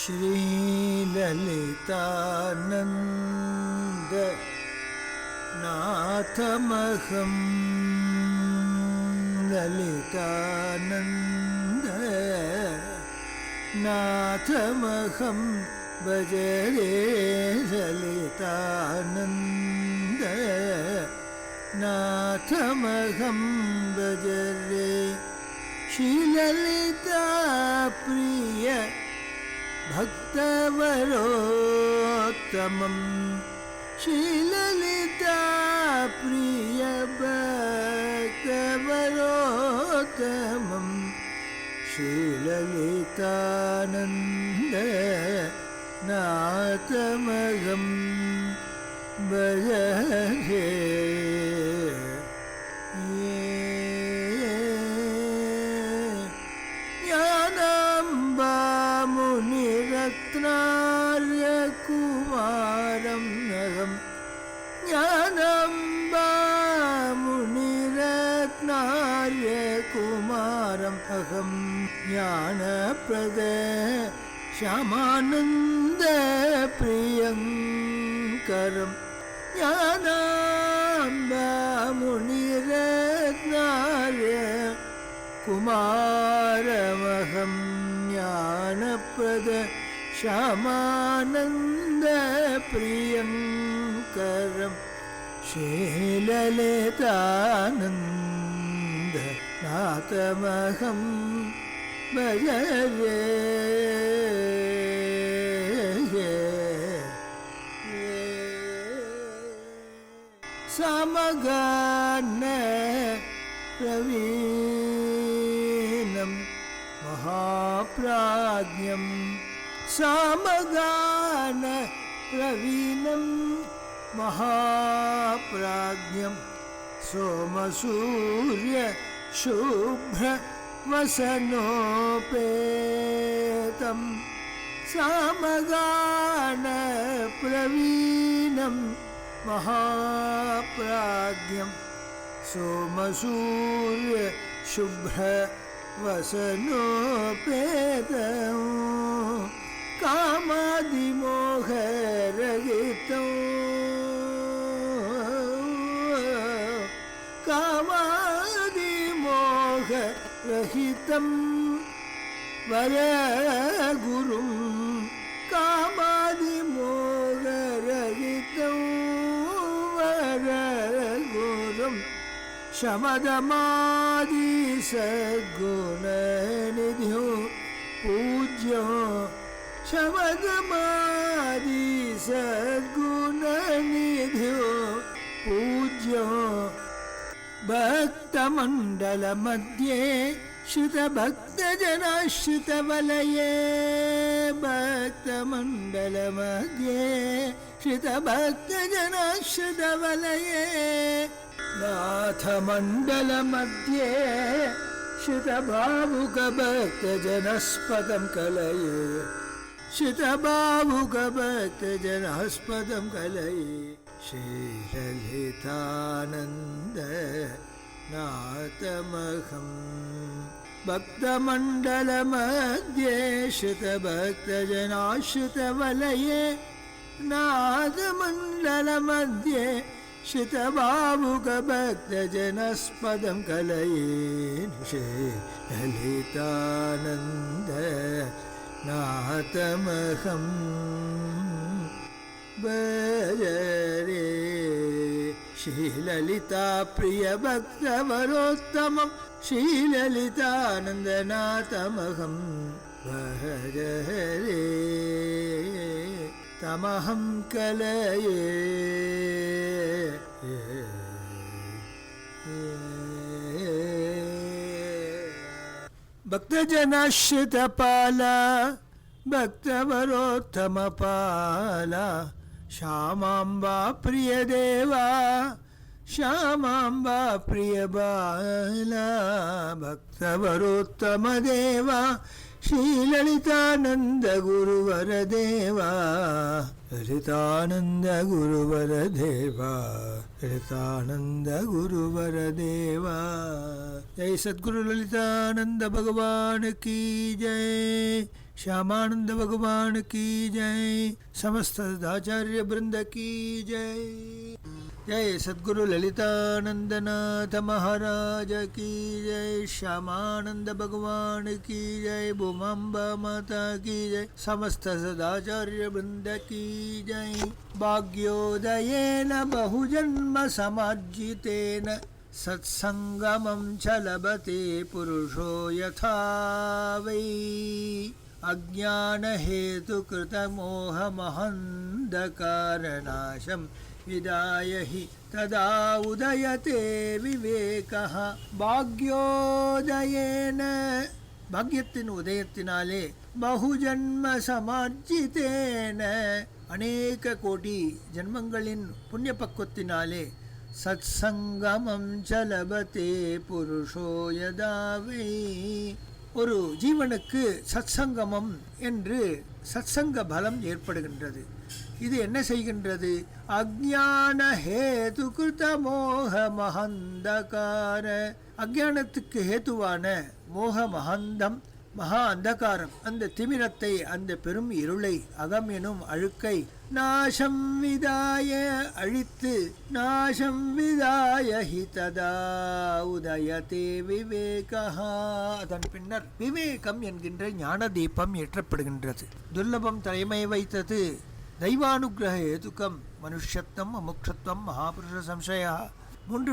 श्रीललितानन्द नाथमहं ललितानन्द नाथमहं भजे रे ललितानन्द नाथमहं भजे रे श्रीललिता प्रिय भक्तवरोत्तमं श्रीललिता प्रिय भक्तवरोत्तमं श्रीललितानन्द नाथमहं भजे मुनिरत्नार्य कुमारं नगं ज्ञानम्बा मुनिरत्नार्य कुमारम् अहं ज्ञानप्रद श्यामानन्द प्रियङ्करं ज्ञानम्बा मुनिरत्नार्य कुमारमहं ज्ञानप्रद श्यामानन्द प्रियङ्करं श्रीललितानन्द नाथमहं भजे रे समगान प्रवीणं महाप्राज्ञं सामगान प्रवीणं महाप्राज्ञं सोमसूर्य शुभ्र वसनोपेतं सामगान प्रवीणं महाप्राज्ञं सोमसूर्य शुभ्र वसनोपेतं कामादिमोहरहितं कामादिमोहरहितं वरगुरुं कामादिमोहरहितं वरगुरुं शमदमादि सद्गुणनिध्यो पूज्यो शमदमादि सद्गुणनिध्यो पूज्यो भक्तमण्डलमध्ये श्रुतभक्तजनाश्रितवलये भक्तमण्डलमध्ये श्रुतभक्तजनाश्रितवलये नाथमण्डलमध्ये श्रुतभावुकभक्तजनस्पदं कलये श्रुतभावुकभक्तजनस्पदं कलये श्रीललितानन्द नाथमहं भक्तमण्डलमध्ये श्रुतभक्तजनाश्रितवलये नाथमण्डलमध्ये श्रुतभावुकभक्तजनस्पदं कलये श्रीललितानन्द नाथमहं भजे रे श्रीललिता प्रिय भक्तवरोत्तमं श्रीललितानन्द नाथमहं भजे रे तमहं कलये भक्तजनाश्रितपाला भक्तवरोत्तमपाला श्यामाम्बा प्रियदेवा श्यामाम्बा प्रियबाला भक्तवरोत्तमदेवा श्रीललितानन्द गुरुवरदेवा ललितानन्द गुरुवरदेवा ललितानन्द गुरुवरदेवा। जय सद्गुरु ललितानंद भगवान की जय। श्यामानंद भगवान की जय। समस्त सदाचार्य वृंद की जय। जय सद्गुरु ललितानंदनाथ महाराज की जय। श्यामानंद भगवान की जय। भूमांबा माता की जय। समस्त सदाचार्य वृंद की जय। भाग्योदयेन बहुजन्म समार्जितेन सत्संगमं च लभते पुरुषो यथा वै। अज्ञानहेतुकृतमोहमहन्धकारनाशं विदाय हि तदा उदयते विवेकः। भाग्योदयेन பாக்கியத்தின் உதயத்தினாலே பகுஜன்ம சமார்ஜித்தேன அநேக கோடி ஜன்மங்களின் புண்ணிய பக்குவத்தினாலே சத்சங்கமம் சலபதே புருஷோ யதாவை. ஒரு ஜீவனுக்கு சத்சங்கமம் என்று சத்சங்க பலம் ஏற்படுகின்றது. இது என்ன செய்கின்றது? அஜ்ஞான ஹேது கிருத மோக மகந்தகார, அஜ்ஞானத்துக்கு ஹேதுவான மோக மகந்தம் மகா அந்தகாரம், அந்த திமிரத்தை, அந்த பெரும் இருளை, அகம் எனும் அழுக்கை நாசம் விதாய அழித்து, நாசம் விதாய ஹி ததா உதயதே விவேகா, அதன் பின்னர் விவேகம் என்கின்ற ஞான தீபம் ஏற்றப்படுகின்றது. துர்லபம் தலைமை வைத்தது தெய்வானுகிரக ஏதுக்கம் மனுஷத்துவம் அமுக்ஷத்துவம் மகாபுருஷ சம்சயா. 3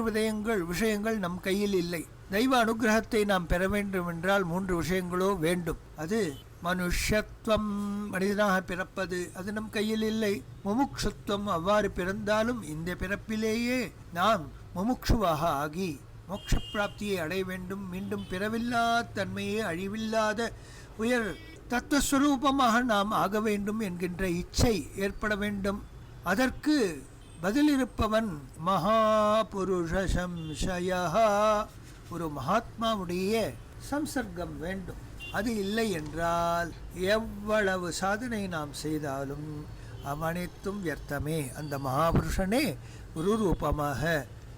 விஷயங்கள் நம் கையில் இல்லை. தெய்வ அனுகிரகத்தை நாம் பெற வேண்டும் என்றால் 3 விஷயங்களோ வேண்டும். அது மனுஷத்துவம், மனிதனாக பிறப்பது, அது நம் கையில் இல்லை. முமுட்சுத்துவம், அவ்வாறு பிறந்தாலும் இந்த பிறப்பிலேயே நாம் முமுட்சுவாக ஆகி மோட்ச பிராப்தியை அடைய வேண்டும். மீண்டும் பிறவில்லா தன்மையே, அழிவில்லாத உயர் தத்துவஸ்வரூபமாக நாம் ஆக வேண்டும் என்கின்ற இச்சை ஏற்பட வேண்டும். அதற்கு பதிலிருப்பவன் மகாபுருஷ சம்சயா, ஒரு மகாத்மாவுடைய சம்சர்க்கம் வேண்டும். அது இல்லை என்றால் எவ்வளவு சாதனை நாம் செய்தாலும் அவனைத்தும் வியர்த்தமே. அந்த மகாபுருஷனே குரு ரூபமாக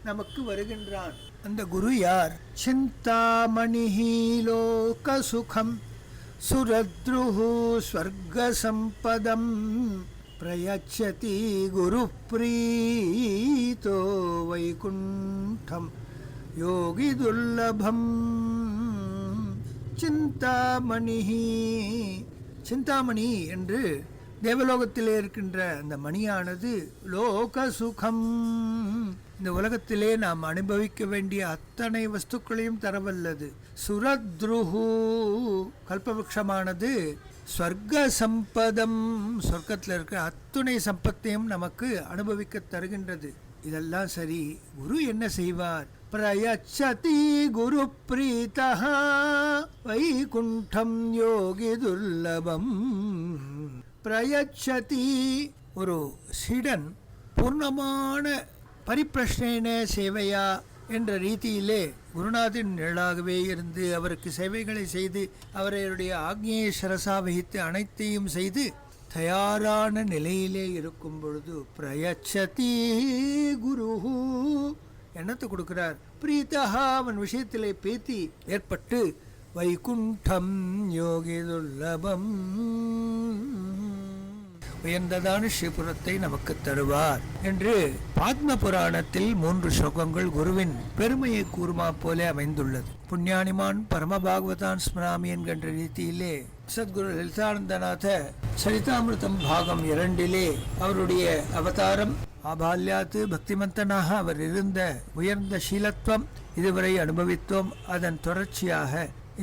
நமக்கு வருகின்றான். அந்த குரு யார்? சிந்தாமணிஹி லோக சுகம் சுரத்ருஹு ஸ்வர்க சம்பதம் பிரயச்சதி குரு பிரீதோ வைகுண்டம் யோகி துர்லபம். சிந்தாமணி, சிந்தாமணி என்று தேவலோகத்திலே இருக்கின்ற அந்த மணியானது லோக சுகம், இந்த உலகத்திலே நாம் அனுபவிக்க வேண்டிய அத்தனை வஸ்துக்களையும் தரவல்லது. சுரத்ருஹு, கல்பவృక్షமானது ஸ்வர்க சம்பதம், சொர்க்கத்தில் இருக்கிற அத்துணை சம்பத்தையும் நமக்கு அனுபவிக்க தருகின்றது. இதெல்லாம் சரி, குரு என்ன செய்வார்? பிரயச்சதி குரு பிரீதா வைகுண்டம் யோகி துர்லபம். பிரயச்சதி, ஒரு சீடன் பூர்ணமான பரிப்பிரஷ்னேன சேவையா என்ற ரீதியிலே குருநாதின் நிழலாகவே இருந்து அவருக்கு சேவைகளை செய்து அவருடைய ஆக்ஞையை சிரசா வகித்து அனைத்தையும் செய்து தயாரான நிலையிலே இருக்கும் பொழுது பிரயச்சதி குரு எண்ணத்தை கொடுக்கிறார். பிரீதஹா, அவன் விஷயத்திலே பேத்தி ஏற்பட்டு வைகுண்டம் யோகி துர்லபம், உயர்ந்ததான ஸ்ரீபுரத்தை நமக்கு தருவார் என்று பாத்ம புராணத்தில் 3 ஸ்லோகங்கள் குருவின் பெருமையை கூறுமா போல அமைந்துள்ளது. புண்ணியானிமான் பரமபாகவதான் ஸ்மராமி என்கின்ற ரீதியிலே சத்குரு லலிதானந்தநாத சரிதாமிருதம் பாகம் 2 அவருடைய அவதாரம், ஆபால்யாத்து பக்திமந்தனாக அவர் இருந்த உயர்ந்த சீலத்துவம் இதுவரை அனுபவித்தோம். அதன் தொடர்ச்சியாக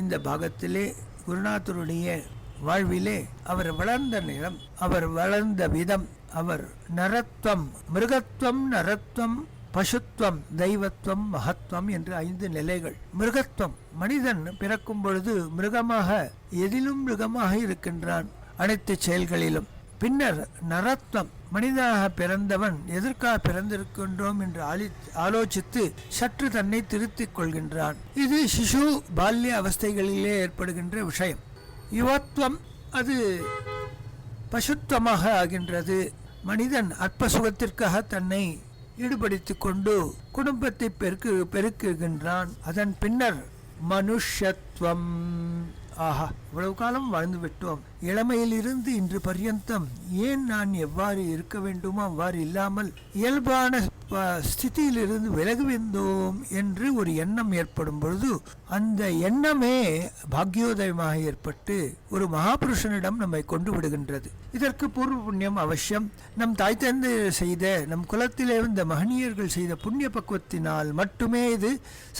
இந்த பாகத்திலே குருநாதருடைய வாழ்விலே அவர் வளர்ந்த நிலம், அவர் வளர்ந்த விதம், அவர் நரத்வம், மிருகத்துவம், நரத்வம், பசுத்துவம், தெய்வத்துவம், மகத்துவம் என்று 5 நிலைகள். மிருகத்துவம், மனிதன் பிறக்கும் பொழுது மிருகமாக, எதிலும் மிருகமாக இருக்கின்றான், அனைத்து செயல்களிலும். பின்னர் நரத்வம், மனிதனாக பிறந்தவன் எதற்காக பிறந்திருக்கின்றோம் என்று ஆலோசித்து சற்று தன்னை திருத்திக் கொள்கின்றான். இது சிசு பால்ய அவஸ்தைகளிலே ஏற்படுகின்ற விஷயம். யுவத்துவம், அது பசுத்துவமாக ஆகின்றது. மனிதன் அற்ப சுகத்திற்காக தன்னை ஈடுபடுத்திக் கொண்டு குடும்பத்தை பெருக்குகின்றான். அதன் பின்னர் மனுஷத்துவம், ஆஹா இவ்வளவு காலம் வாழ்ந்து விட்டோம், இளமையிலிருந்து இன்று பர்யந்தம் ஏன் நான் எவ்வாறு இருக்க வேண்டுமோ அவ்வாறு இல்லாமல் இயல்பான ஸ்திதியிலிருந்து விலகுவிந்தோம் என்று ஒரு எண்ணம் ஏற்படும் பொழுது அந்த எண்ணமே பாக்யோதயமாக ஏற்பட்டு ஒரு மகாபுருஷனிடம் நம்மை கொண்டு விடுகின்றது. இதற்கு பூர்வ புண்ணியம் அவசியம். நம் தாய் தந்தை செய்த, நம் குலத்திலே வந்த மகனியர்கள் செய்த புண்ணிய பக்குவத்தினால் மட்டுமே இது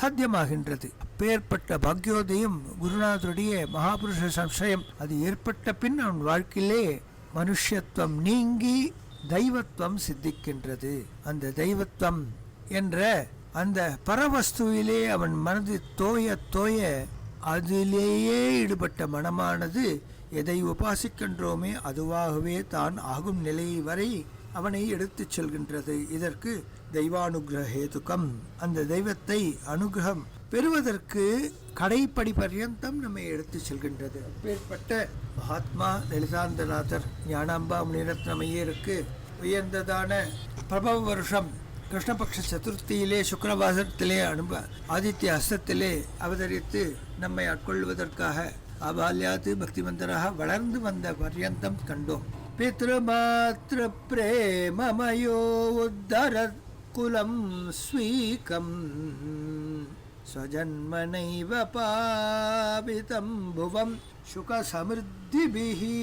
சாத்தியமாகின்றது. அப்பேற்பட்ட பாக்யோதயம் குருநாதருடைய மகாபுருஷ சம்சயம் அது ஏற்பட்ட பின் அவன் வாழ்க்கையிலே மனுஷத்துவம் நீங்கி தெய்வத்துவம் சித்திக்கின்றது. அந்த தெய்வத்துவம் என்ற அந்த பரவஸ்துவிலே அவன் மனது தோய தோய அதிலேயே ஈடுபட்ட மனமானது எதை உபாசிக்கின்றோமே அதுவாகவே தான் ஆகும் நிலை வரை அவனை எடுத்துச் செல்கின்றது. இதற்கு தெய்வானுகிரகேதுகம். அந்த தெய்வத்தை அனுகிரகம் பெறுவதற்கு கடைப்படி பர்யந்தம் நம்மை எடுத்து செல்கின்றது. அப்பேற்பட்ட மகாத்மா லலிதாந்தநாதர் ஞானாம்பா முனிரத்னமையருக்கு உயர்ந்ததான பிரபவ வருஷம் கிருஷ்ணபக்ஷ சதுர்த்தியிலே சுக்கரவாசத்திலே ஆதித்ய ஹஸ்தத்திலே அவதரித்து நம்மை ஆட்கொள்வதற்காக ஆபால்யாத்து பக்தி மந்தராக வளர்ந்து வந்த பர்யந்தம் கண்டோம். பித்ருமாத்ரு பிரேமமயோ உத்தரத் குலம் ஸ்வீகம் ஸ்வஜன்மனைவ பாவிதம் புவம் சுக சமிருத்திபிஹி.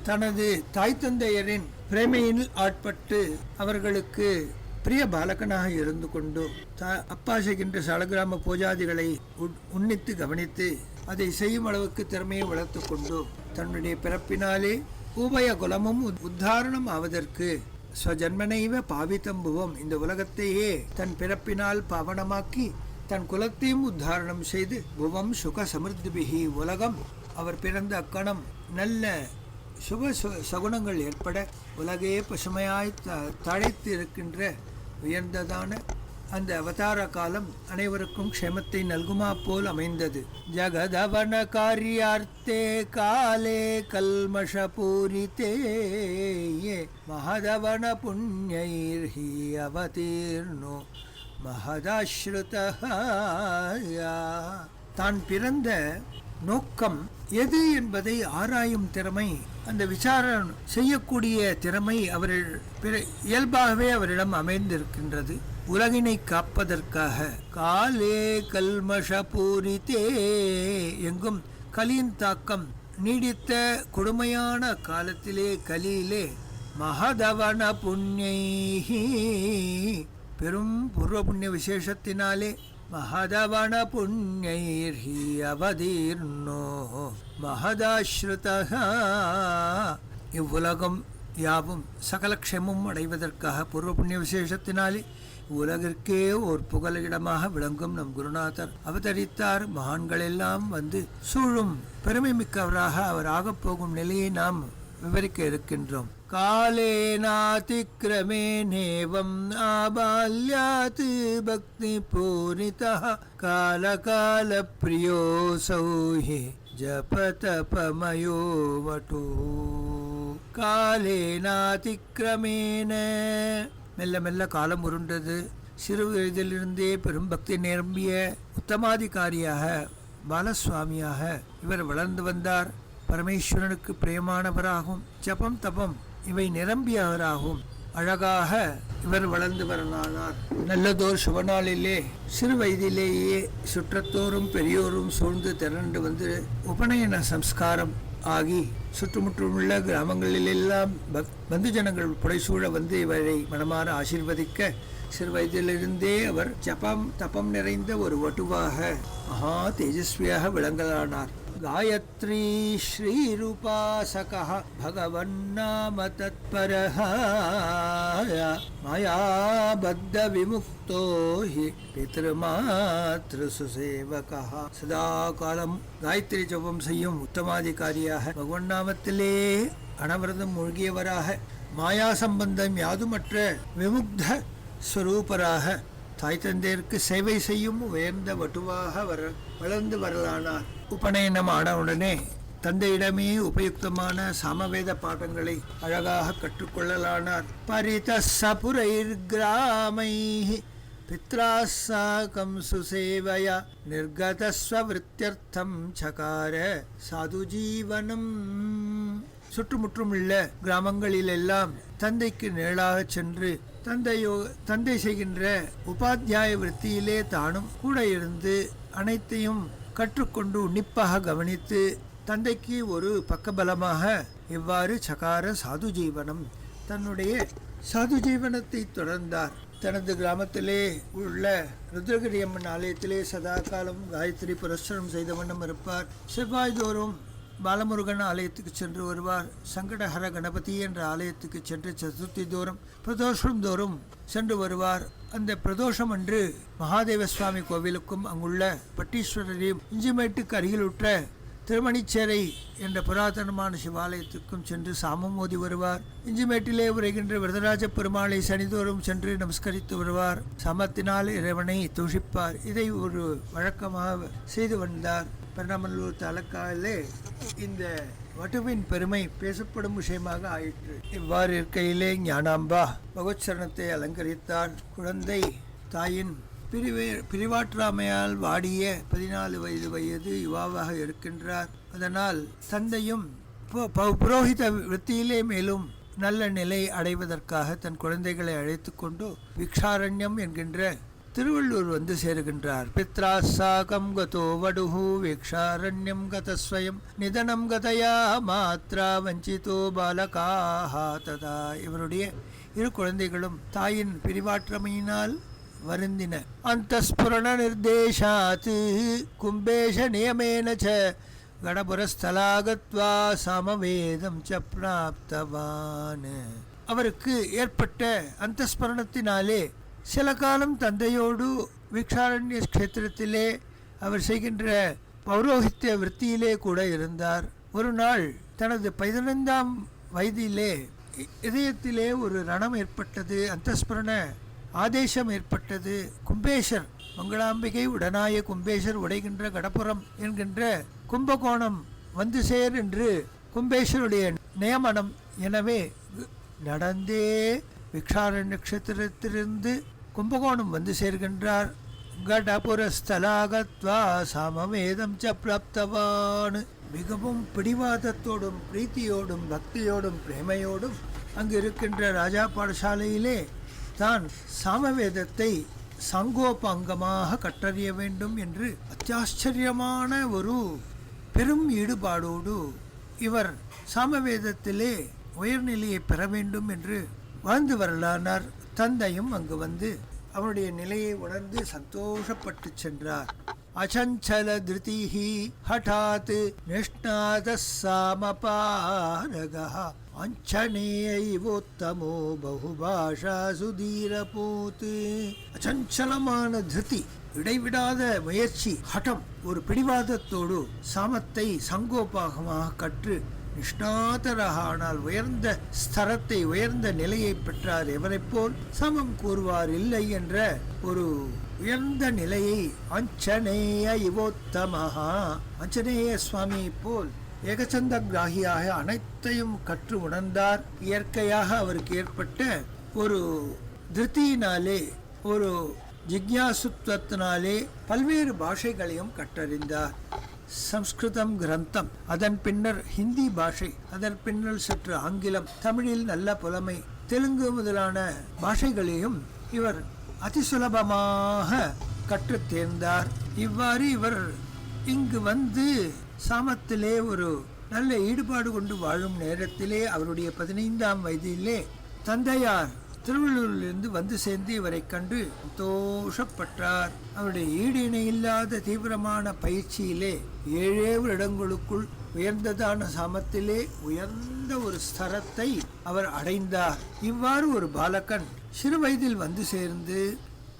தனது தாய் தந்தையரின் பிரேமையில் ஆட்பட்டு அவர்களுக்கு பிரிய பாலகனாக இருந்து கொண்டு அப்பா செய்கின்ற சாலகிராம பூஜாதிகளை உன்னித்து கவனித்து அதை செய்யும் அளவுக்கு திறமையை வளர்த்து கொண்டு தன்னுடைய பிறப்பினாலே உபய குலமும் உத்தாரணம் ஆவதற்கு ஸ்வஜன்மனைவ பாவித்தம்புவம் இந்த உலகத்தையே தன் பிறப்பினால் பாவனமாக்கி தன் குலத்தையும் உத்தாரணம் செய்து புவம் சுக சமிருத்திபிகி உலகம் அவர் பிறந்த அக்கணம் நல்ல சுப சகுனங்கள் ஏற்பட உலகே பசுமையாய் தழைத்து இருக்கின்ற உயர்ந்ததான அந்த அவதார காலம் அனைவருக்கும் க்ஷேமத்தை நல்குமா போல் அமைந்தது. ஜகதவன காரியார்த்தே காலே கல்மஷ பூரிதே மகதவன புண்ணியைர்ஹி அவதீர்ணோ மகதாஸ்ருதஹ. தான் பிறந்த நோக்கம் எது என்பதை ஆராயும் திறமை, அந்த விசாரணை செய்யக்கூடிய திறமை இயல்பாகவே அவரிடம் அமைந்திருக்கின்றது. உலகினை காப்பதற்காக காலே கல்மஷ பூரிதே எங்கும் கலியின் தாக்கம் நீடித்த கொடுமையான காலத்திலே கலியிலே மகதவன புண்ணியை பெரும் பூர்வ புண்ணிய விசேஷத்தினாலே மகதவன புண்ணியைர்ஹி அவதீர்ணோ மகதாஸ்ருதஹ. இவ்வுலகம் யாவும் சகல க்ஷேமம் அடைவதற்காக பூர்வ புண்ணிய விசேஷத்தினாலே உலகிற்கே ஓர் புகலிடமாக விளங்கும் நம் குருநாதர் அவதரித்தார். மகான்கள் எல்லாம் வந்து சூழும் பெருமை மிக்கவராக அவர் ஆகப் போகும் நிலையை நாம் விவரிக்க இருக்கின்றோம். காலேனாதிக்ரமே நேவம் ஆபால்யாத் பக்தி பூரிதः காலகால பிரியோசௌ ஹி ஜபதபமயோ வட்டோ. காலேனாதிக்ரமேன மெல்ல மெல்ல காலம் உருண்டது. சிறு வயதிலிருந்தே பெரும் பக்தி நிரம்பிய உத்தமாதிகாரியாக பாலசுவாமியாக இவர் வளர்ந்து வந்தார். பரமேஸ்வரனுக்கு பிரியமானவராகும் ஜபம் தபம் இவை நிரம்பியவராகும் அழகாக இவர் வளர்ந்து வரலானார். நல்லதோர் சுபநாளிலே சிறு வயதிலேயே சுற்றத்தோறும் பெரியோரும் சூழ்ந்து திரண்டு வந்து உபநயன சம்ஸ்காரம் ஆகி சுற்றுமுற்றுமுள்ள கிராமங்களிலெல்லாம் பந்து ஜனங்கள் புடைசூழ வந்து இவரை மனமாற ஆசீர்வதிக்க சிறு வயதிலிருந்தே அவர் ஜபம் தபம் நிறைந்த ஒரு வட்டுவாக மகா தேஜஸ்வியாக விளங்கலானார். காயத்ரி ஸ்ரீரூபாசகः பகவன்னாம தத்பரः மாயாபத்த விமுக்தோ ஹி பித்ருமாத்ரு சுசேவகः. சதா காலம் காயத்ரி ஜபம் செய்யும் உத்தமாதிகாரியாக பகவன் நாமத்திலே அனவரதம் மூழ்கியவராக மாயா சம்பந்தம் யாதுமற்ற விமுக்த ஸ்வரூபராக தாய் தந்தையருக்கு சேவை செய்யும் உயர்ந்த வட்டுவாக வளர்ந்து வரலானார். உபநயனம் ஆனவுடனே தந்தையிடமே உபயுக்தமான சாமவேத பாடங்களை அழகாக கற்றுக்கொள்ளலானார். பரித சபுரைர் கிராமை பித்ரா சாகம் சுசேவயா நிர்கதஸ்வவிருத்தியர்த்தம் சகார சாது ஜீவனம். சுற்றுமுற்றுமுள்ள கிராமங்களிலெல்லாம் தந்தைக்கு நிழலாக சென்று தந்தை செய்கின்ற உபாத்தியாய விருத்தியிலே தானும் கூட இருந்து அனைத்தையும் கற்றுக்கொண்டு உன்னிப்பாக கவனித்து தந்தைக்கு ஒரு பக்கபலமாக இவ்வாறு சகார சாது ஜீவனம், தன்னுடைய சாது ஜீவனத்தை தொடர்ந்தார். தனது கிராமத்திலே உள்ள ருத்ரகிரி அம்மன் ஆலயத்திலே சதா காலம் காயத்ரி புரஸ்கரம் செய்த வண்ணம் இருப்பார். செவ்வாய் தோறும் பாலமுருகன் ஆலயத்துக்கு சென்று வருவார். சங்கடஹர கணபதி என்ற ஆலயத்துக்கு சென்று சதுர்த்தி தோறும் பிரதோஷம் தோறும் சென்று வருவார். அந்த பிரதோஷம் அன்று மகாதேவ சுவாமி கோவிலுக்கும் அங்குள்ள பட்டீஸ்வரரையும் இஞ்சிமேட்டுக்கு அருகிலுற்ற திருமணிச்சேரை என்ற புராதனமான சிவாலயத்துக்கும் சென்று சாமம் ஓதி வருவார். இஞ்சிமேட்டிலே உரைகின்ற வரதராஜ பெருமாளை சனிதோறும் சென்று நமஸ்கரித்து வருவார். சாமத்தினால் இறைவனை தூஷிப்பார். இதை ஒரு வழக்கமாக செய்து வந்தார். பெருநாமல்லூர் தாலுக்காவிலே இந்த வட்டுவின் பெருமை பேசப்படும் விஷயமாக ஆயிற்று. இவ்வாறு இருக்கையிலே ஞானாம்பா பகவத்சரணத்தை அலங்கரித்தார். குழந்தை தாயின் பிரிவாற்றாமையால் வாடிய 14 வயது யுவாவாக இருக்கின்றார். அதனால் தந்தையும் புரோகித விருத்தியிலே மேலும் நல்ல நிலை அடைவதற்காக தன் குழந்தைகளை அழைத்து கொண்டு விக்ஷாரண்யம் என்கின்ற திருவள்ளூர் வந்து சேருகின்றார். பித்ரா சாகம் கதோ வடுஹு வீக்ஷாரண்யம் கதஸ்வயம் நிதனம் கதயா மாத்ரா வஞ்சிதோ பாலகாஹ ததா. இவருடைய இரு குழந்தைகளும் தாயின் பிரிவாற்றமையினால் வருந்தின. அந்தஸ்புரண நிர்தேசாத் கும்பேஷ நியமேன ச கடபுரஸ்தலாகத்வா சமவேதம் ச பிராப்தவான். அவருக்கு ஏற்பட்ட அந்தஸ்பரணத்தினாலே சில காலம் தந்தையோடு வீக்ஷாரண்ய கஷேத்திரத்திலே அவர் செய்கின்ற பௌரோகித்ய விற்த்தியிலே கூட இருந்தார். ஒரு நாள் தனது 15ஆம் வயதிலே இதயத்திலே ஒரு ரணம் ஏற்பட்டது. அந்தஸ்பரண ஆதேசம் ஏற்பட்டது. கும்பேஷர் மங்களாம்பிகை உடனாய கும்பேஷர் உடைகின்ற கடப்புறம் என்கின்ற கும்பகோணம் வந்து சேர் என்று கும்பேஷருடைய நியமனம். எனவே நடந்தே விக்ஷாரண்ய நட்சத்திரத்திலிருந்து கும்பகோணம் வந்து சேர்கின்றார். கடபுரஸ்தலாகத்வா சாமவேதம் ச பிராப்தவான். மிகவும் பிடிவாதத்தோடும் பிரீத்தியோடும் பக்தியோடும் பிரேமையோடும் அங்கு இருக்கின்ற ராஜா பாடசாலையிலே தான் சாமவேதத்தை சங்கோபாங்கமாக கற்றறிய வேண்டும் என்று அத்தியாச்சரியமான ஒரு பெரும் ஈடுபாடோடு இவர் சாமவேதத்திலே உயர்நிலையை பெற வேண்டும் என்று வாழ்ந்து வரலானார். தந்தையும் அங்கு வந்து அவருடைய நிலையை உணர்ந்து சந்தோஷப்பட்டு சென்றார். அச்சஞ்சல திருதிஹி ஹடாத் நிஷ்ணாத சாமபாரக அஞ்சனேயோத்தமோ பகுபாஷா சுதீரபூத். அச்சஞ்சலமான திருதி, இடைவிடாத முயற்சி, ஹடம், ஒரு பிடிவாதத்தோடு சாமத்தை சங்கோபாகமாக கற்று நிஷ்ணாதராக ஆனால் உயர்ந்த ஸ்தரத்தை உயர்ந்த நிலையை பெற்றார். எவரைப் போல் சமம் கூறுவார் இல்லை என்ற ஒரு உயர்ந்த நிலையை அஞ்சனேய இவோத்தமஹா, அஞ்சனேய சுவாமியை போல் ஏகச்சந்த கிராகியாக அனைத்தையும் கற்று உணர்ந்தார். இயற்கையாக அவருக்கு ஏற்பட்ட ஒரு திருப்தியினாலே ஒரு ஜிக்யாசுத்வத்தினாலே பல்வேறு பாஷைகளையும் கற்றறிந்தார். சம்ஸ்கிருதம் கிரந்தம், அதன் பின்னர் ஹிந்தி பாஷை, அதன் பின்னர் சற்று ஆங்கிலம், தமிழில் நல்ல புலமை, தெலுங்கு முதலான பாஷைகளையும் இவர் அதிசுலபமாக கற்றுத் தேர்ந்தார். இவ்வாறு இவர் இங்கு வந்து சாமத்திலே ஒரு நல்ல ஈடுபாடு கொண்டு வாழும் நேரத்திலே அவருடைய 15ஆம் வயதிலே தந்தையார் திருவள்ளூரிலிருந்து வந்து சேர்ந்து இவரை கண்டு சந்தோஷப்பட்டார். அவருடைய ஈடு இணையில்லாத தீவிரமான பயிற்சியிலே 7 வருடங்களுக்குள் உயர்ந்ததான சாமத்திலே உயர்ந்த ஒரு ஸ்தரத்தை அவர் அடைந்தார். இவ்வாறு ஒரு பாலகன் சிறு வயதில் வந்து சேர்ந்து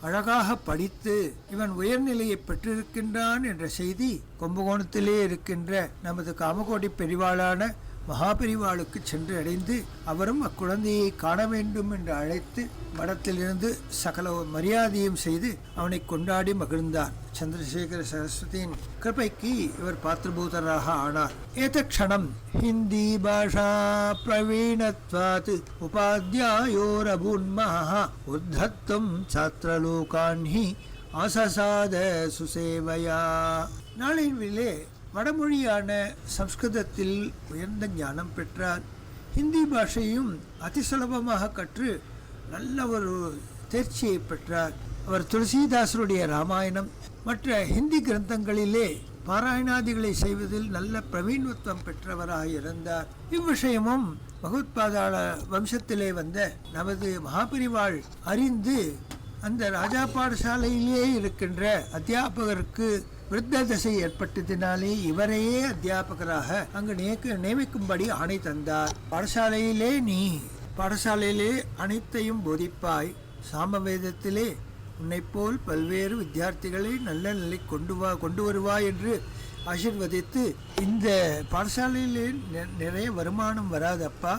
அழகாக படித்து இவன் உயர்நிலையை பெற்றிருக்கின்றான் என்ற செய்தி கும்பகோணத்திலே இருக்கின்ற நமது காமகோடி பெரிவாளான மகாபெரிவாளுக்கு சென்று அடைந்து அவரும் அக்குழந்தையை காண வேண்டும் என்று அழைத்து மடத்திலிருந்து சகல மரியாதையும் செய்து அவனை கொண்டாடி மகிழ்ந்தார். சந்திரசேகர சரஸ்வதியின் கிருபைக்கு இவர் பாத்திரபூதராக ஆனார். ஏதக்ஷணம் ஹிந்தி பாஷா பிரவீணத்வாத் உபாத்யாயோரபூன்மஹ உத்தத்தும் சாத்ரலோகான்ஹி ஆசசாத சுசேவையா. நாளிலே வடமொழியான சம்ஸ்கிருதத்தில் உயர்ந்த ஞானம் பெற்றார். ஹிந்தி பாஷையும் அதிசுலபமாக கற்று நல்ல ஒரு தேர்ச்சியை பெற்றார். அவர் துளசிதாசருடைய ராமாயணம் மற்ற ஹிந்தி கிரந்தங்களிலே பாராயணாதிகளை செய்வதில் நல்ல பிரவீணத்துவம் பெற்றவராக இருந்தார். இவ்விஷயமும் பகவத்பாதாள வம்சத்திலே வந்த நமது மகாபெரிவாள் அறிந்து அந்த ராஜா பாடசாலையிலே இருக்கின்ற அத்தியாபகருக்கு விருத்த தசை ஏற்பட்டதினாலே இவரையே அத்தியாபகராக அங்கு நியமிக்கும்படி ஆணை தந்தார். பாடசாலையிலே அனைத்தையும் போதிப்பாய், சாமவேதத்திலே உன்னை போல் பல்வேறு வித்தியார்த்திகளை நல்ல நிலை கொண்டு வருவாய் என்று ஆசீர்வதித்து, இந்த பாடசாலையிலே நிறைய வருமானம் வராதப்பா,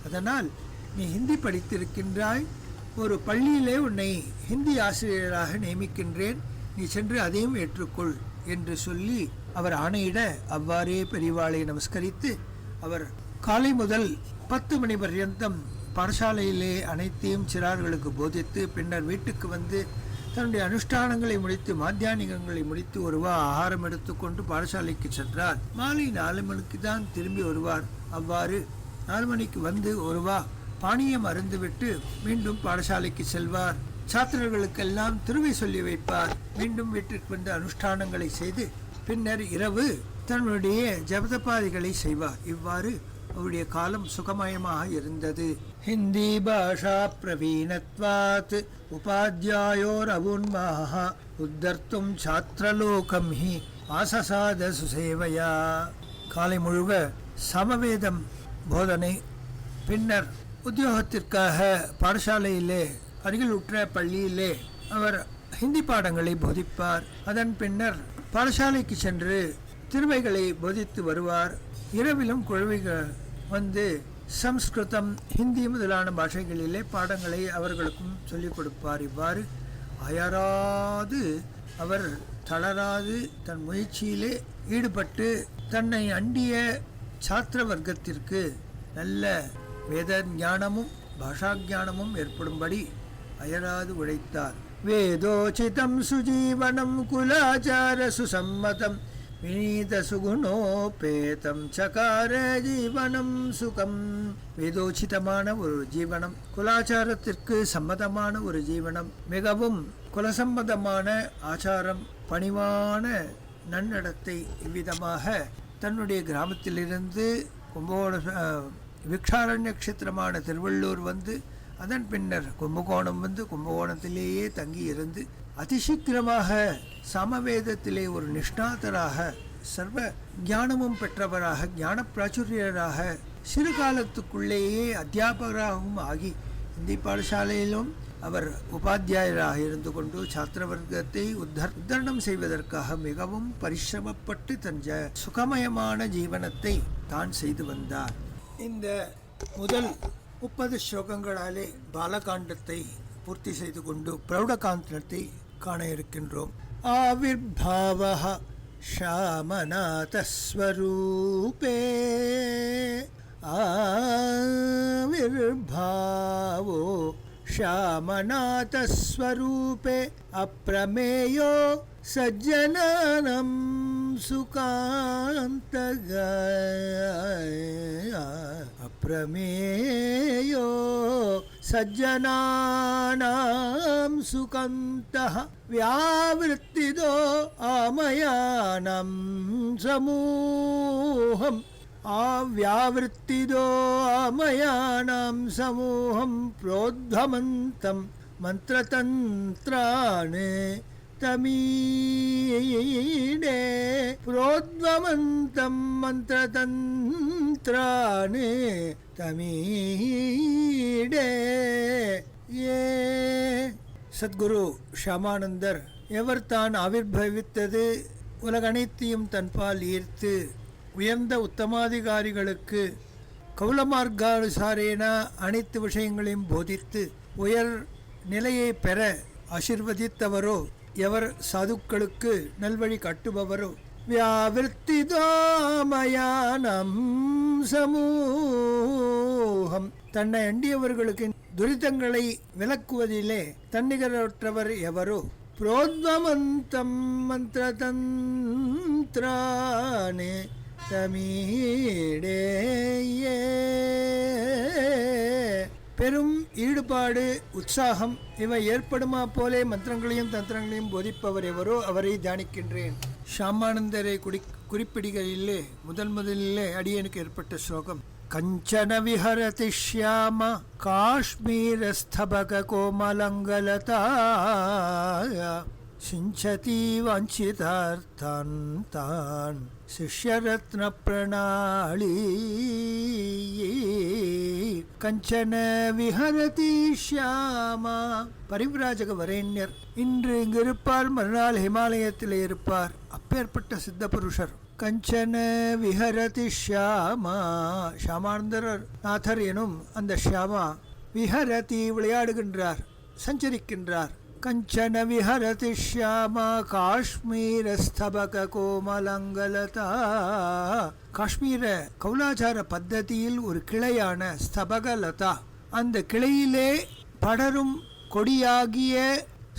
அதனால் நீ ஹிந்தி படித்திருக்கின்றாய், ஒரு பள்ளியிலே உன்னை ஹிந்தி ஆசிரியராக நியமிக்கின்றேன், நீ சென்று அதையும் ஏற்றுக்கொள் என்று சொல்லி அவர் ஆணையிட அவ்வாறே பெரிவாளை நமஸ்கரித்து அவர் காலை முதல் 10 மணி பர்யந்தம் பாடசாலையிலே அனைத்தையும் சிறார்களுக்கு போதித்து பின்னர் வீட்டுக்கு வந்து தன்னுடைய அனுஷ்டானங்களை முடித்து மாத்தியானிகங்களை முடித்து ஒருவா ஆகாரம் எடுத்துக்கொண்டு பாடசாலைக்கு சென்றார். மாலை 4 மணிக்கு தான் திரும்பி வருவார். அவ்வாறு 4 மணிக்கு வந்து ஒருவா பானியம் அருந்துவிட்டு மீண்டும் பாடசாலைக்கு செல்வார். சாத்திரர்களுக்கெல்லாம் திருவை சொல்லி வைப்பார். மீண்டும் வீட்டிற்கு வந்து அனுஷ்டானங்களை செய்து பின்னர் இரவு தன்னுடைய ஜபதபாதிகளை செய்வார். இவ்வாறு அவருடைய காலம் சுகமயமாக இருந்தது. ஹிந்தி பாஷா பிரவீணத்வாத் உபாத்யாயோர் அவுன்மஹ உத்தர்த்தும் சாத்ரலோகம் ஹி ஆசசாத சுசேவையா. காலை முழுவ சமவேதம் போதனை, பின்னர் உத்தியோகத்திற்காக பாடசாலையிலே அருகில் உற்ற பள்ளியிலே அவர் ஹிந்தி பாடங்களை போதிப்பார். அதன் பின்னர் பாடசாலைக்கு சென்று திருவைகளை போதித்து வருவார். இரவிலும் குழந்தைகள் வந்து சம்ஸ்கிருதம், ஹிந்தி முதலான பாஷைகளிலே பாடங்களை அவர்களுக்கும் சொல்லிக் கொடுப்பார். இவ்வாறு அயராது அவர் தளராது தன் முயற்சியிலே ஈடுபட்டு தன்னை அண்டிய சாத்திர வர்க்கத்திற்கு நல்ல வேத ஞானமும் பாஷா ஞானமும் ஏற்படும்படி அயராது உழைத்தார். வேதோச்சிதம் சுஜீவனம் குலாச்சார சுசம்மதம் விநீத சுகுணோபேதம் சகார ஜீவனம் சுகம். வேதோச்சிதமான ஒரு ஜீவனம், குலாச்சாரத்திற்கு சம்மதமான ஒரு ஜீவனம், மிகவும் குலசம்மதமான ஆச்சாரம், பணிவான நன்னடத்தை. இவ்விதமாக தன்னுடைய கிராமத்திலிருந்து விக்ஷாரண்ய நட்சத்திரமான திருவள்ளூர் வந்து அதன் பின்னர் கும்பகோணம் வந்து கும்பகோணத்திலேயே தங்கி இருந்து அதிசீக்கிரமாக சமவேதத்திலே ஒரு நிஷ்ணாதராக சர்வ ஞானமும் பெற்றவராக ஞான பிராச்சுரியராக சிறு காலத்துக்குள்ளேயே அத்தியாபகராகவும் ஆகி இந்தி பாடசாலையிலும் அவர் உபாத்தியாயராக இருந்து கொண்டு சாத்திர வர்க்கத்தை உத்தரணம் செய்வதற்காக மிகவும் பரிசிரமப்பட்டு தன் சுகமயமான ஜீவனத்தை தான் செய்து வந்தார். இந்த முதல் 30 ஸ்லோகங்களாலே பாலகாண்டத்தை பூர்த்தி செய்து கொண்டு பிரௌடகாந்தத்தை காண இருக்கின்றோம். ஆவிர்பாவஹ ஷாமநாதஸ்வரூபே ஆவிர்பாவோ ஷாமநாதஸ்வரூபே அப்ரமேயோ சஜ்ஜனானம் சுகாந்தக அப்ரமேயோ சஜ்ஜனானாம் சுகந்தः வியாவிருத்திதோ ஆமயானம் சமூஹம் ஆவ்யாவிருத்திதோ ஆமயானம் சமூஹம் प्रोद्धमन्तं மந்திரதந்திராணி தமீடே प्रोद्वमन्तं மந்திரதந்திராணி தமீடே. ஏ சத்குரு ஷாமானந்தர் எவர் தான் ஆவிர்பவித்தது உலகனைத்தையும் தன்பால் ஈர்த்து உயர்ந்த உத்தமாதிகாரிகளுக்கு கௌலமார்கானுசாரேன அனைத்து விஷயங்களையும் போதித்து உயர் நிலையை பெற ஆசிர்வதித்தவரோ எவர் சாதுக்களுக்கு நல்வழி காட்டுபவரோ வியாவிருத்திதாமயானம் சமூகம் தன்னை அண்டியவர்களுக்கு துரிதங்களை விலக்குவதிலே தன்னிகரற்றவர் எவரோ புரோத்வமந்தம் மந்திரதந்திரானே தமிழேயே பெரும் ஈடுபாடு உற்சாகம் இவை ஏற்படுமா போலே மந்திரங்களையும் தந்திரங்களையும் போதிப்பவர் எவரோ அவரை தியானிக்கின்றேன். ஷாமானந்தரை குறிப்பிடுகையிலே முதலிலே அடியனுக்கு ஏற்பட்ட ஸ்லோகம் கஞ்சன விஹரதி ஷ்யாம காஷ்மீரஸ்தபக கோமலங்கலதா சிஞ்சதி வாஞ்சிதார்த்தான் தான் சிஷ்யரத்ன பிரணாளி கஞ்சன விஹரதி ஷ்யாமா பரிவிராஜக வரேண்யர் இன்று இங்கு இருப்பார், மறுநாள் ஹிமாலயத்திலே இருப்பார். அப்பேற்பட்ட சித்த புருஷர் கஞ்சன விஹரதி ஷ்யாமா ஷாமானந்தர் நாதர் எனும் அந்த ஷ்யாமா விஹரதி விளையாடுகின்றார், சஞ்சரிக்கின்றார். கஞ்சன விஹரதி ஷ்யாமா காஷ்மீரஸ்தபக கோமலங்கலதா காஷ்மீர கௌலாச்சார பத்ததியில் ஒரு கிளையான ஸ்தபகலதா அந்த கிளையிலே படரும் கொடியாகிய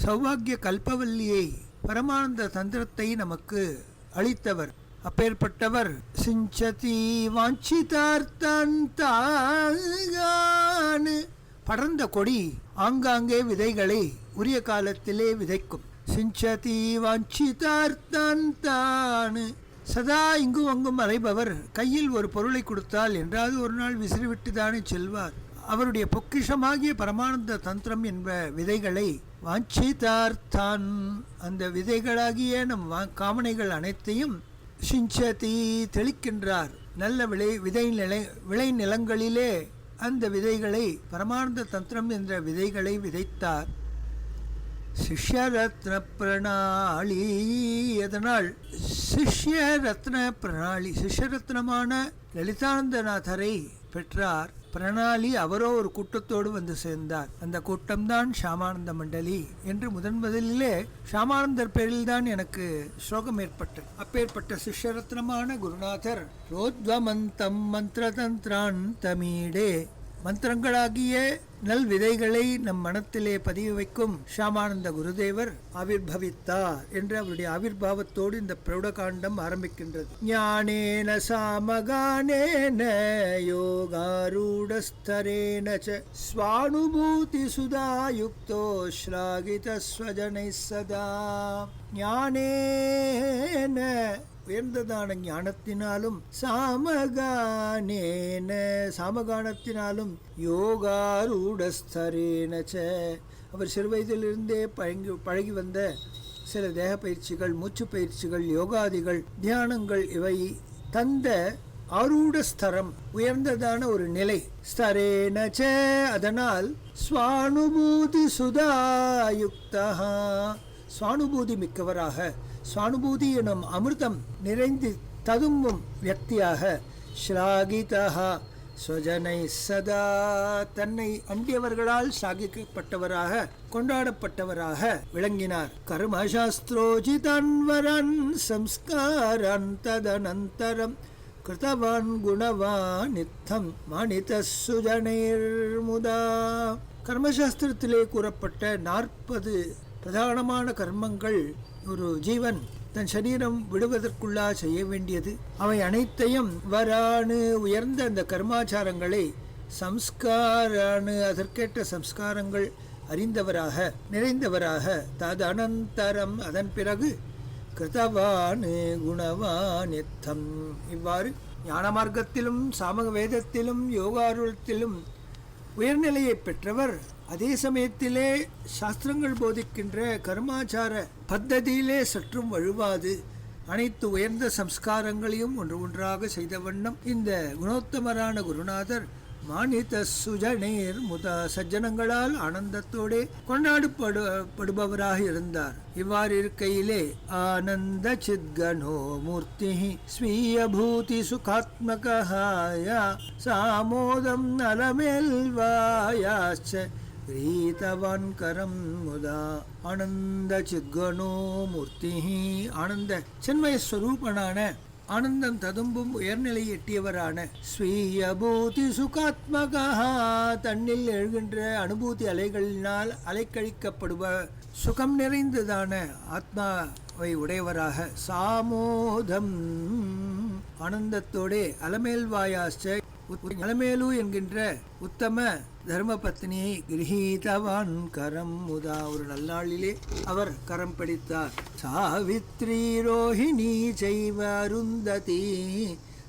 சௌபாகிய கல்பவல்லியை பரமானந்த தந்திரத்தை நமக்கு அளித்தவர். அப்பேற்பட்டவர் சிஞ்சதி வாஞ்சிதார்த்தான் தான் படர்ந்த கொடி ஆங்காங்கே விதைகளை உரிய காலத்திலே விதைக்கும். சிஞ்சதி வாஞ்சிதார்த்தான் தான் சதா இங்கும் அங்கும் அலைபவர் கையில் ஒரு பொருளை கொடுத்தால் என்றாவது ஒரு நாள் விசிறிவிட்டு தானே செல்வார். அவருடைய பொக்கிஷமாகிய பரமானந்த தந்திரம் என்ப விதைகளை வாஞ்சிதார்த்தான் அந்த விதைகளாகிய நம் காமனைகள் அனைத்தையும் சிஞ்சதி தெளிக்கின்றார். நல்ல விளை நிலங்களிலே அந்த விதைகளை பரமானந்த தந்திரம் என்ற விதைகளை விதைத்தார். சிஷ்யரத்ன பிரணாளி அதனால் சிஷ்யரத்ன பிரணாளி சிஷ்யரத்னமான லலிதானந்தநாதரை பெற்றார். பிரணாளி அவரோ ஒரு கூட்டத்தோடு வந்து சேர்ந்தார். அந்த கூட்டம்தான் ஷாமானந்த மண்டலி என்று முதலிலே ஷாமானந்தர் பேரில்தான் எனக்கு ஸ்லோகம் ஏற்பட்டது. அப்பேற்பட்ட சிஷ்யரத்னமான குருநாதர் ரோத்வமந்தம் மந்திரதந்திரான் தமிழே மந்திரங்களாகிய நல் விதைகளை நம் மனத்திலே பதிவு வைக்கும் ஷாமானந்த குருதேவர் ஆவிர்பவித்தார் என்று அவருடைய ஆவிர்பாவத்தோடு இந்த பிரௌடகாண்டம் ஆரம்பிக்கின்றது. ஞானேன சாமகானேன யோகாரூடஸ்தரேன ச ஸ்வானுபூதி சுதாயுக்தோ ஸ்லாகித ஸ்வஜனை சதா ஞானேன உயர்ந்ததான ஞானத்தினாலும் சாமகானத்தினாலும் யோகாரூடஸ்தரேனச்ச அவர் சிறுவயதிலிருந்தே பழகி வந்த சில தேக பயிற்சிகள், மூச்சு பயிற்சிகள், யோகாதிகள், தியானங்கள் இவை தந்த ஆரூடஸ்தரம் உயர்ந்ததான ஒரு நிலை ஸ்தரேனச்ச அதனால் ஸ்வானுபூதி சுதாயுக்தா சுவானுபூதி மிக்கவராக சுவானுபூதி எனும் அமிர்தம் நிறைந்து ததும்பும் வியக்தியாக ஸ்லாகிதா ஸ்வஜனை சதா தன்னை அண்டியவர்களால் சாகிக்கப்பட்டவராக கொண்டாடப்பட்டவராக விளங்கினார். கர்மசாஸ்திரோஜிதன்வரன் சம்ஸ்காரன் ததனந்தரம் கிருதவான் குணவான் நித்தம் மானித சுஜனைர்முதா கர்மசாஸ்திரத்திலே கூறப்பட்ட 40 பிரதானமான கர்மங்கள் ஒரு ஜீவன் தன் சரீரம் விடுவதற்குள்ளா செய்ய வேண்டியது. அவை அனைத்தையும் வரானு உயர்ந்த அந்த கர்மாச்சாரங்களை சம்ஸ்காரானு அதற்கேற்ற சம்ஸ்காரங்கள் அறிந்தவராக நிறைந்தவராக தது அனந்தரம் அதன் பிறகு கிருதவானு குணவான் எத்தம் இவ்வாறு ஞான மார்க்கத்திலும் சாமக வேதத்திலும் யோகாரூடத்திலும் உயர்நிலையை பெற்றவர். அதே சமயத்திலே சாஸ்திரங்கள் போதிக்கின்ற கர்மாச்சார பத்ததியிலே சற்றும் வழுவாது அனைத்து உயர்ந்த சம்ஸ்காரங்களையும் ஒன்று ஒன்றாக செய்த வண்ணம் இந்த குணோத்தமரான குருநாதர் மானித சுஜனேர் முத சஜ்ஜனங்களால் ஆனந்தத்தோடே கொண்டாடப்படுபவராக இருந்தார். இவ்வாறு இருக்கையிலே ஆனந்த சித்கணோ மூர்த்தி ஸ்வீய பூதி சுகாத்மகாய சாமோதம் நலமேல்வாயாச்ச ரீதவான் கரம் முதா. ஆனந்த சித்கணோ மூர்த்தி ஆனந்த சின்மய ஸ்வரூபனான ஆனந்தம் ததும்பும் உயர்நிலை எட்டியவரான ஸ்வீய பூதி சுகாத்மகா தன்னில் எழுகின்ற அனுபூதி அலைகளினால் அலைக்கழிக்கப்படுவ சுகம் நிறைந்ததான ஆத்மாவை உடையவராக சாமோதம் ஆனந்தத்தோடே அலமேல்வாயாச்ச அலமேலு என்கின்ற உத்தம தர்ம பத்னியை கிரஹீதவான் கரம் முதா. ஒரு நல்லாளிலே அவர் கரம் பிடித்தார். சாவித்ரி ரோஹிணி செய்வ அருந்ததி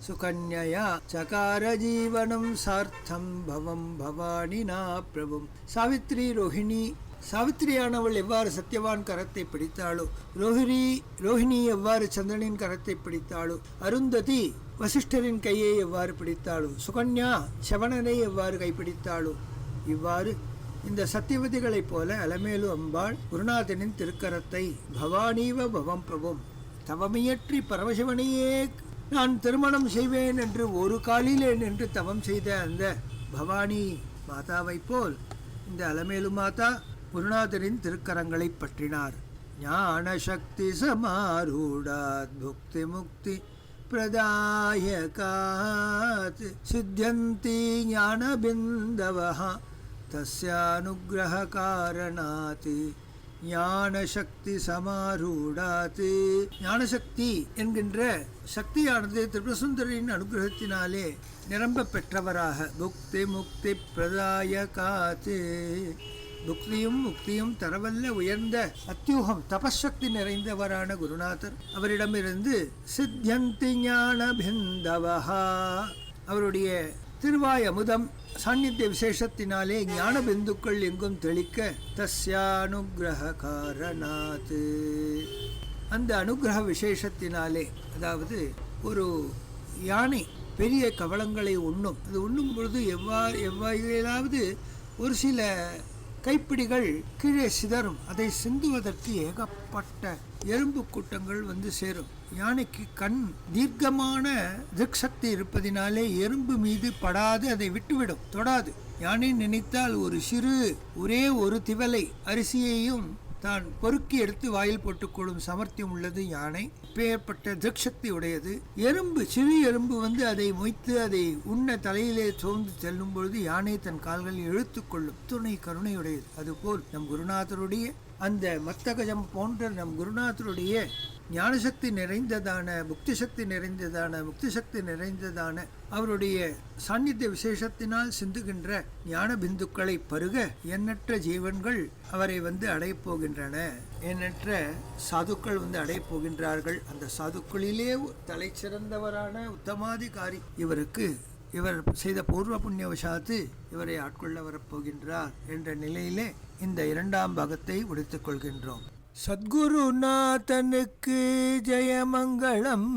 சுகன்யா சகார ஜீவனம் சார்த்தம் பவம் பவானினா பிரபும். சாவித்ரி ரோஹிணி சாவித்திரியானவள் எவ்வாறு சத்யவான் கரத்தை பிடித்தாளோ, ரோஹிணி எவ்வாறு சந்திரனின் கரத்தை பிடித்தாளோ, அருந்ததி வசிஷ்டரின் கையை எவ்வாறு பிடித்தாளோ, சுகன்யா சவணனை எவ்வாறு கைப்பிடித்தாளோ, இவ்வாறு இந்த சத்தியவதிகளைப் போல அலமேலு அம்பாள் குருநாதனின் திருக்கரத்தை பவானீவ பவம் பிரபும் தவமியற்றி பரமசிவனையே நான் திருமணம் செய்வேன் என்று ஒரு காலிலே நின்று தவம் செய்த அந்த பவானி மாதாவை போல் இந்த அலமேலு மாதா குருநாதரின் திருக்கரங்களை பற்றினார். ஞான சக்தி சமாரூடாத் புக்தி முக்தி பிரதாயகாத் சித்யந்தி ஞான பிந்தவஹ தஸ்யானுக்ரஹ காரணாத். ஞான சக்தி சமாரூடாத் ஞானசக்தி என்கின்ற சக்தியானது திரிபுரசுந்தரின் அனுகிரகத்தினாலே நிரம்ப பெற்றவராக புக்தி முக்தி பிரதாயகாத் புக்தியும் முக்தியும் தரவல்ல உயர்ந்த அத்தியூகம் தபசக்தி நிறைந்தவரான குருநாதர் அவரிடமிருந்து சித்யந்தி ஞான பிந்தவஹா அவருடைய திருவாய் அமுதம் சாநித்திய விசேஷத்தினாலே ஞான பிந்துக்கள் எங்கும் தெளிக்க தஸ்யானுகிரக காரணாத் அந்த அனுகிரக விசேஷத்தினாலே, அதாவது ஒரு யானை பெரிய கவளங்களை உண்ணும், அது உண்ணும் பொழுது எவ்வாறாவது ஒரு சில கைப்பிடிகள் கீழே சிதறும். அதை சிந்துவதற்கு ஏகப்பட்ட எறும்பு கூட்டங்கள் வந்து சேரும். யானைக்கு கண் தீர்க்கமான திக்சக்தி இருப்பதினாலே எறும்பு மீது படாது அதை விட்டுவிடும், தொடாது. யானை நினைத்தால் ஒரே ஒரு திவலை அரிசியையும் தான் பொறுக்கி எடுத்து வாயில் போட்டுக்கொள்ளும் சாமர்த்தியம் உள்ளது யானை. பெயர்பட்ட திக்சக்தி உடையது. சிறு எறும்பு வந்து அதை மொய்த்து அதை உண்ண தலையிலே சோர்ந்து செல்லும் பொழுது யானை தன் கால்களில் இழுத்துக் கொள்ளும். துணை கருணையுடையது. அதுபோல் நம் குருநாதருடைய அந்த மத்தகஜம் போன்ற நம் குருநாதருடைய ஞானசக்தி நிறைந்ததான முக்தி சக்தி நிறைந்ததான அவருடைய சாநித்திய விசேஷத்தினால் சிந்துகின்ற ஞான பிந்துக்களை பருக எண்ணற்ற ஜீவன்கள் அவரை வந்து அடையப் போகின்றன. எண்ணற்ற சாதுக்கள் வந்து அடையப் போகின்றார்கள். அந்த சாதுக்களிலே தலை சிறந்தவரான உத்தமாதிகாரி இவர் செய்த பூர்வ புண்ணியவசாத்து இவரை ஆட்கொள்ள வரப்போகின்றார் என்ற நிலையிலே இந்த இரண்டாம் பாகத்தை முடித்துக் கொள்கின்றோம். சத்குருநாதனுக்கு ஜெயமங்களம்,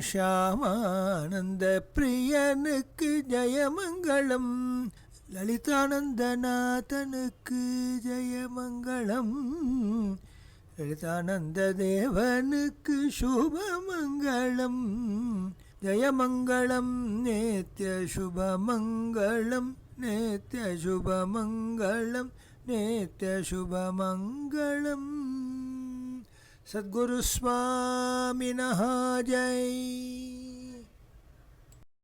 ஷாமானந்த பிரியனுக்கு ஜெயமங்களம், லலிதானந்தநாதனுக்கு ஜெயமங்களம், லலிதானந்த தேவனுக்கு சுபமங்களம், ஜெயமங்களம் நேத்ய சுபமங்களம், நேத்ய சுபமங்களம், நேத்ய சுபமங்களம். சத்குரு சுவாமினஹ ஜெய்.